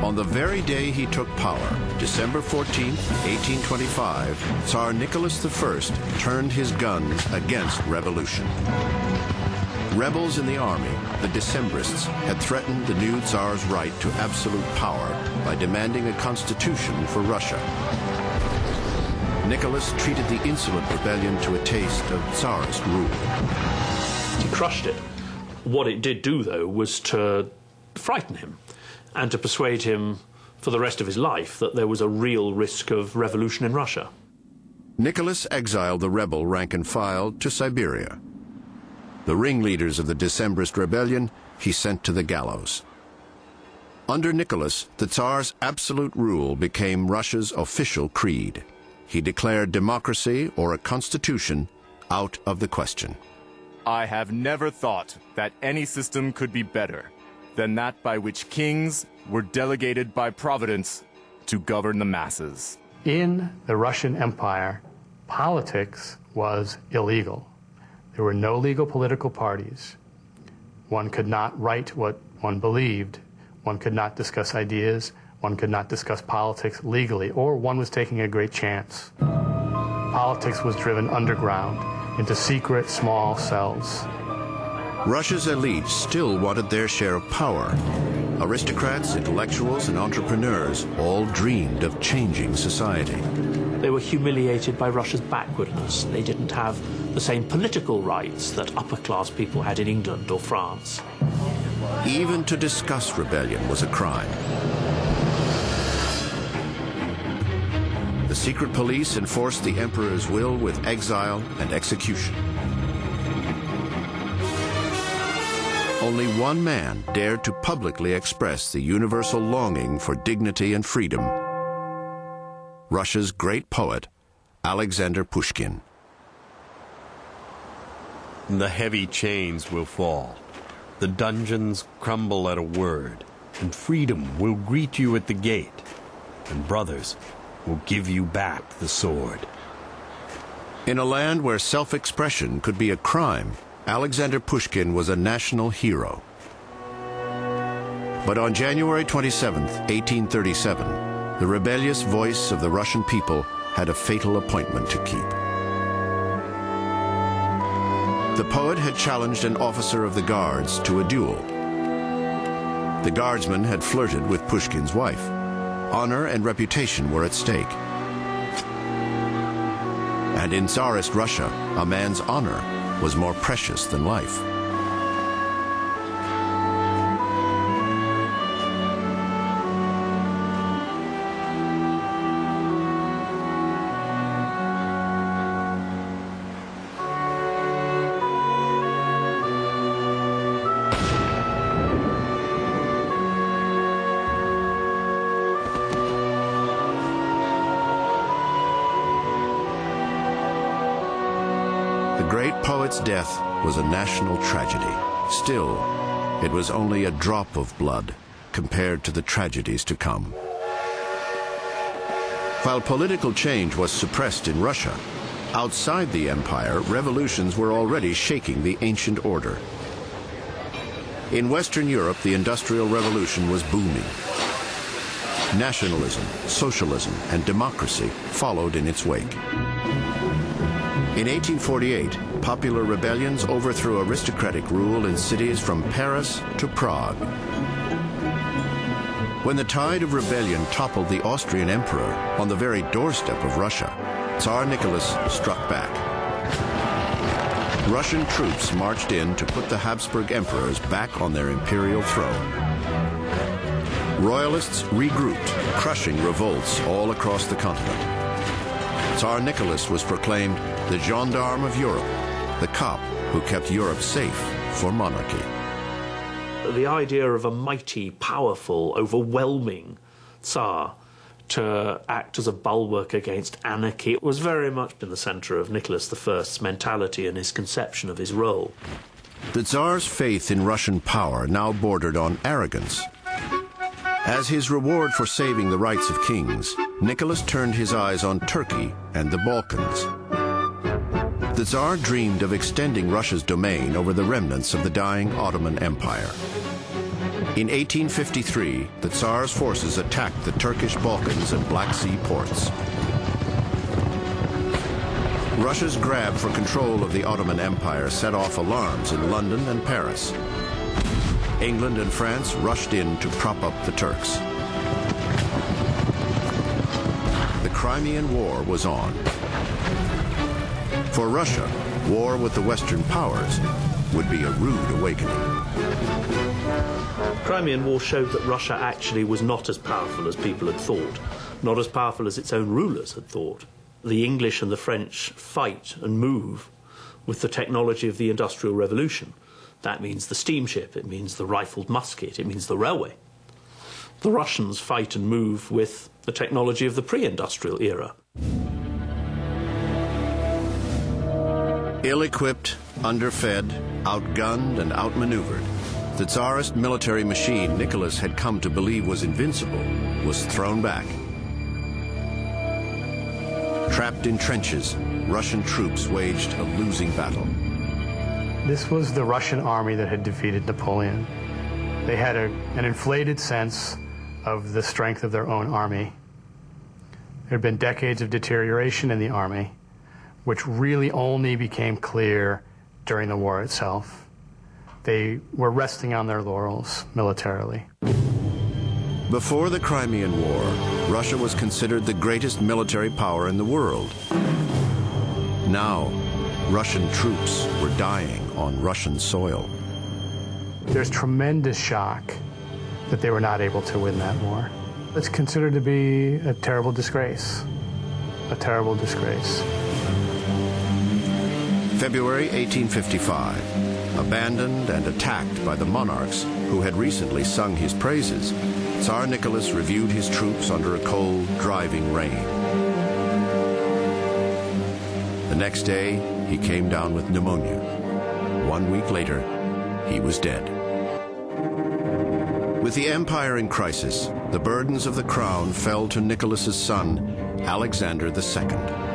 On the very day he took power, December 14, 1825, Tsar Nicholas I turned his guns against revolution. Rebels in the army, the Decembrists, had threatened the new Tsar's right to absolute power by demanding a constitution for Russia. Nicholas treated the insolent rebellion to a taste of Tsarist rule. He crushed it. What it did do, though, was to frighten him and to persuade him for the rest of his life that there was a real risk of revolution in Russia. Nicholas exiled the rebel rank and file to Siberia. The ringleaders of the Decembrist rebellion he sent to the gallows. Under Nicholas, the Tsar's absolute rule became Russia's official creed. He declared democracy or a constitution out of the question. I have never thought that any system could be better than that by which kings were delegated by Providence to govern the masses. In the Russian Empire, politics was illegal. There were no legal political parties. One could not write what one believed. One could not discuss ideas. One could not discuss politics legally, or one was taking a great chance. Politics was driven underground into secret, small cells. Russia's elites still wanted their share of power. Aristocrats, intellectuals, and entrepreneurs all dreamed of changing society. They were humiliated by Russia's backwardness. They didn't have the same political rights that upper-class people had in England or France. Even to discuss rebellion was a crime. The secret police enforced the emperor's will with exile and execution. Only one man dared to publicly express the universal longing for dignity and freedom. Russia's great poet, Alexander Pushkin. The heavy chains will fall. The dungeons crumble at a word, and freedom will greet you at the gate, and brothers will give you back the sword. In a land where self-expression could be a crime, Alexander Pushkin was a national hero. But on January 27, 1837, the rebellious voice of the Russian people had a fatal appointment to keep. The poet had challenged an officer of the Guards to a duel. The guardsman had flirted with Pushkin's wife. Honor and reputation were at stake. And in Tsarist Russia, a man's honor was more precious than life. The great poet's death was a national tragedy. Still, it was only a drop of blood compared to the tragedies to come. While political change was suppressed in Russia, outside the empire, revolutions were already shaking the ancient order. In Western Europe, the Industrial Revolution was booming. Nationalism, socialism, and democracy followed in its wake. In 1848, popular rebellions overthrew aristocratic rule in cities from Paris to Prague. When the tide of rebellion toppled the Austrian emperor on the very doorstep of Russia, Tsar Nicholas struck back. Russian troops marched in to put the Habsburg emperors back on their imperial throne. Royalists regrouped, crushing revolts all across the continent. Tsar Nicholas was proclaimed the gendarme of Europe, the cop who kept Europe safe for monarchy. The idea of a mighty, powerful, overwhelming Tsar to act as a bulwark against anarchy was very much in the center of Nicholas I's mentality and his conception of his role. The Tsar's faith in Russian power now bordered on arrogance. As his reward for saving the rights of kings, Nicholas turned his eyes on Turkey and the Balkans. The Tsar dreamed of extending Russia's domain over the remnants of the dying Ottoman Empire. In 1853, the Tsar's forces attacked the Turkish Balkans and Black Sea ports. Russia's grab for control of the Ottoman Empire set off alarms in London and Paris. England and France rushed in to prop up the Turks. The Crimean War was on. For Russia, war with the Western powers would be a rude awakening. The Crimean War showed that Russia actually was not as powerful as people had thought, not as powerful as its own rulers had thought. The English and the French fight and move with the technology of the Industrial Revolution. That means the steamship, it means the rifled musket, it means the railway. The Russians fight and move with the technology of the pre-industrial era. Ill-equipped, underfed, outgunned, and outmaneuvered, the Tsarist military machine Nicholas had come to believe was invincible was thrown back. Trapped in trenches, Russian troops waged a losing battle. This was the Russian army that had defeated Napoleon. They had an inflated sense of the strength of their own army. There had been decades of deterioration in the army, which really only became clear during the war itself. They were resting on their laurels militarily. Before the Crimean War, Russia was considered the greatest military power in the world. Now, Russian troops were dying on Russian soil. There's tremendous shock that they were not able to win that war. It's considered to be a terrible disgrace. A terrible disgrace. February 1855, abandoned and attacked by the monarchs who had recently sung his praises, Tsar Nicholas reviewed his troops under a cold, driving rain. The next day, he came down with pneumonia. 1 week later, he was dead. With the empire in crisis, the burdens of the crown fell to Nicholas's son, Alexander II.